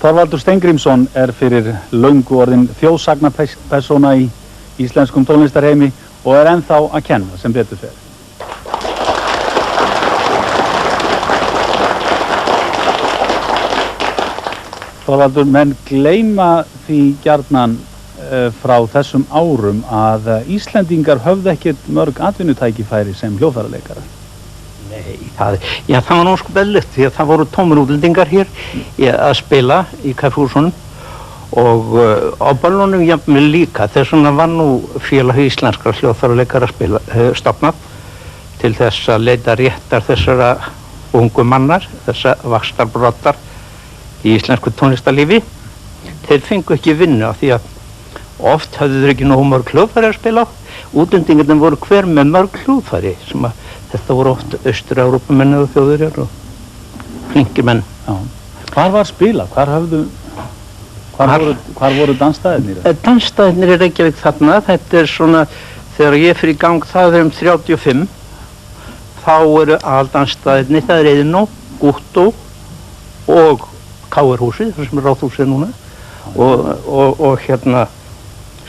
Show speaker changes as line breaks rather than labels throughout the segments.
Þorvaldur Steingrímsson fyrir löngu orðin þjóðsagnapersóna í íslenskum tónlistarheimi og ennþá að kenna sem betur fer. Þorvaldur, menn gleyma því gjarnan frá þessum árum að Íslendingar höfðu ekkert mörg atvinnutækifæri sem hljóðfæraleikarar.
Nei, það var nógu beðlegt því að það voru tómir útlendingar hér að spila í kaffihúsunum og á böllunum jafnvel líka. Þess vegna var nú félag íslenskra hljóðfæraleikara stofnað til þess að leita réttar þessara ungu mannar, þessa vaxtarbroddar í íslensku tónlistarlífi. Þeir fengu ekki vinnu af því að oft höfðu þeir ekki nógu mörg hljóðfæri að spila á. Útlendingarnir voru hver með mörg hljóðfæri sem að þetta voru oft Austur-Evrópumenn eða Þjóðverjar og flinkir menn.
Já. Hvar var spilað? Hvar voru dansstaðirnir?
Dansstaðirnir í Reykjavík þarna. Þetta svona, þegar ég fyrir í gang það 35, þá eru aðaldansstaðirnir, það Iðnó, Gúttó og KR-húsið, það sem Ráðhúsið núna. Og hérna,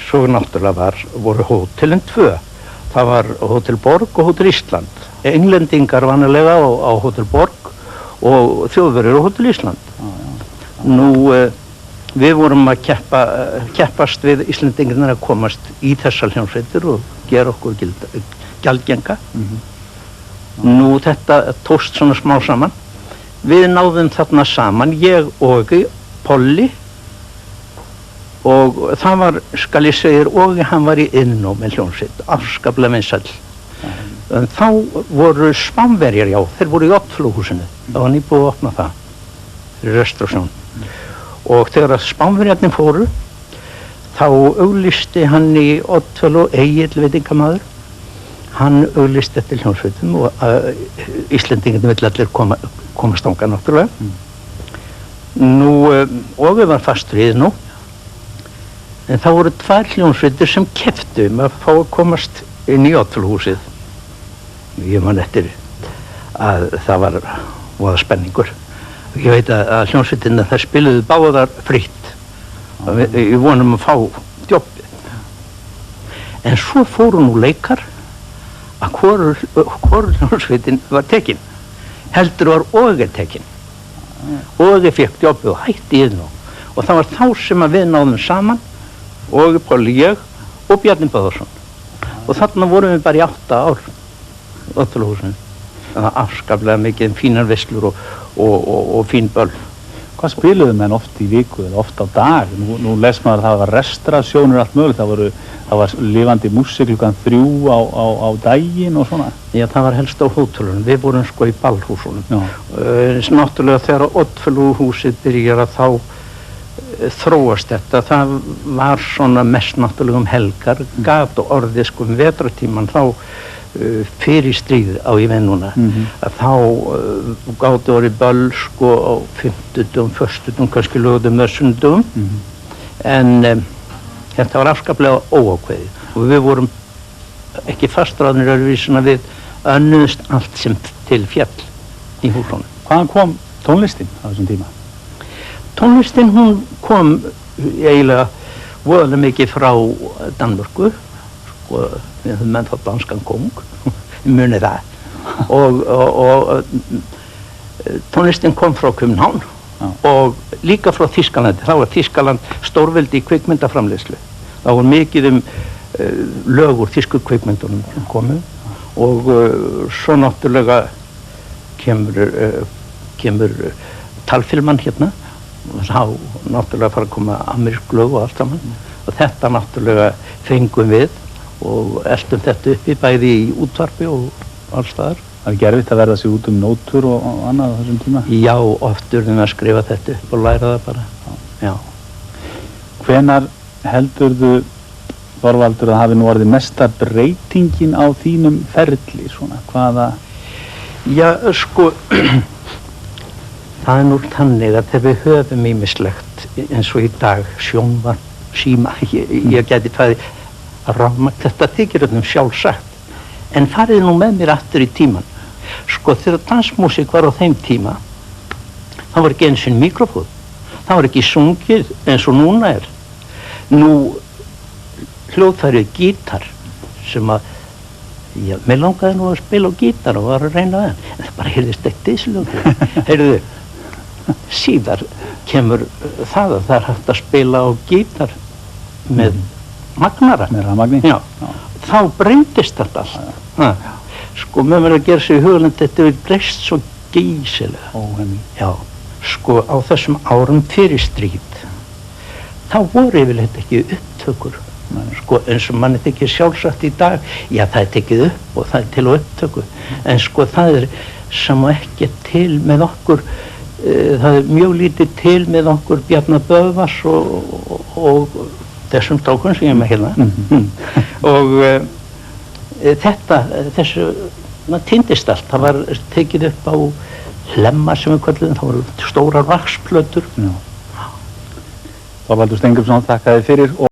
svo náttúrulega voru hótelin 2. Það var Hótel Borg og Hótel Ísland. Englendingar vanalega á Hótel Borg og Þjóðverjar á Hótel Ísland. Nú, við vorum að keppast við Íslendingarnir að komast í þessar hljómsveitir og gera okkur gjaldgenga. Nú, þetta tókst svona smá saman. Við náðum þarna saman, ég og Polly, og það var, skal ég segja, og hann var í Iðnó með hljómsveit, afskaplega vinsæll. En þá voru Spánverjar, já, þeir voru í Oddfellow-húsinu. Það var nýbúið að opna það fyrir restaurasjón. Og þegar Spánverjarnir fóru, þá auglýsti hann í Oddfellow, Egill veitingamaður, hann auglýsti eftir hljómsveitum og Íslendingarnir vill allir komast þangað náttúrulega. Nú, og við var fastur í Iðnó. En það voru 2 hljómsveitir sem kepptu að fá að komast inn í Oddfellow-húsið. Ég man eftir að það var voða spenningur. Ég veit að hljómsveitirna þær spiluðu báðar frítt. Við vonum að fá djobbið. En svo fóru nú leikar að hvor hljómsveitin var tekin. Heldur var Åge tekin. Åge fékk djobbið og hætti í Iðnó. Og það var þá sem að við náðum saman, og Polly, ég og Bjarni Böðvarsson. Og þarna vorum við bara í 8 ár í Oddfellow-húsinu. Það var afskaplega mikið fínar veislur og fín böll.
Hvað spiluðu menn oft í viku eða oft á dag? Nú les maður að það var restrasjónur allt mögulegt. Það var lifandi músík klukkan 3 á daginn og svona.
Já, það var helst á hótelunum. Við vorum sko í ballhúsunum. Náttúrulega þegar Oddfellow-húsið byrjar að þá þróast þetta. Það var svona mest náttúrulega helgar, gat og orðið sko vetratíman þá fyrir stríð á í vennuna. Að þá gátu orðið böll sko á 50, 1. kannski lögðum eða sundum. En þetta var afskaplega óákveðið og við vorum ekki fastráðnir öðruvísina við önnuðust allt sem til fjall í húsunum.
Hvaðan kom tónlistin á þessum tíma?
Tónlistin hún kom eiginlega voðalega mikið frá Danmörku, sko, við höfum menn þá danskan kóng, við munið það, og tónlistin kom frá København og líka frá Þýskalandi. Það var Þýskaland stórveldi í kvikmyndaframleiðslu. Það var mikið lög úr þýsku kvikmyndunum sem komu og svo náttúrulega kemur talfilman hérna. Þá náttúrulega fara að koma amerísk lög og allt saman og þetta náttúrulega fengum við og eltum þetta uppi bæði í útvarpi og alls staðar.
Það er erfitt að verða sig út nótur og annað á þessum tíma?
Já, oft urðum við að skrifa þetta upp og læra það bara. Já.
Hvenær heldurðu, Þorvaldur, að hafi nú orðið mesta breytingin á þínum ferli svona? Hvaða?
Já, sko það nú þannig að þegar við höfum ýmislegt eins og í dag, sjónvarp, síma, ég gæti farið að rafmagn, þetta þykir öllum sjálfsagt. En farið nú með mér aftur í tíman. Sko þegar dansmúsík var á þeim tíma, það var ekki eins og mikrofón. Það var ekki sungið eins og núna er. Nú hljóðfærið gítar sem að, já, mér langaði nú að spila á gítar og var að reyna það, en það bara heyrðist eitt hljóðfærið. Heyrðu, síðar kemur það að það er hægt að spila á gítar með magnara.
Með rafmagni?
Já. Þá breyndist þetta allt. Sko, með mér að gera sig í hugan að þetta hefur breyst svo geysilega.
Óhemmi.
Já, sko, á þessum árum fyrir stríð, þá voru yfirleitt ekki upptökur. Sko, eins og manni þykir sjálfsagt í dag, já, það er tekið upp og það er til á upptöku. En sko, það er sem ekki til með okkur, það er mjög lítið til með okkur Bjarna Böðvars og þessum strákum sem ég er með hérna. Og þessu týndist allt. Það var tekið upp á hlemma sem við kölluðum, það voru stórar vaxplötur.
Þorvaldur Steingrímsson, þakka þér fyrir.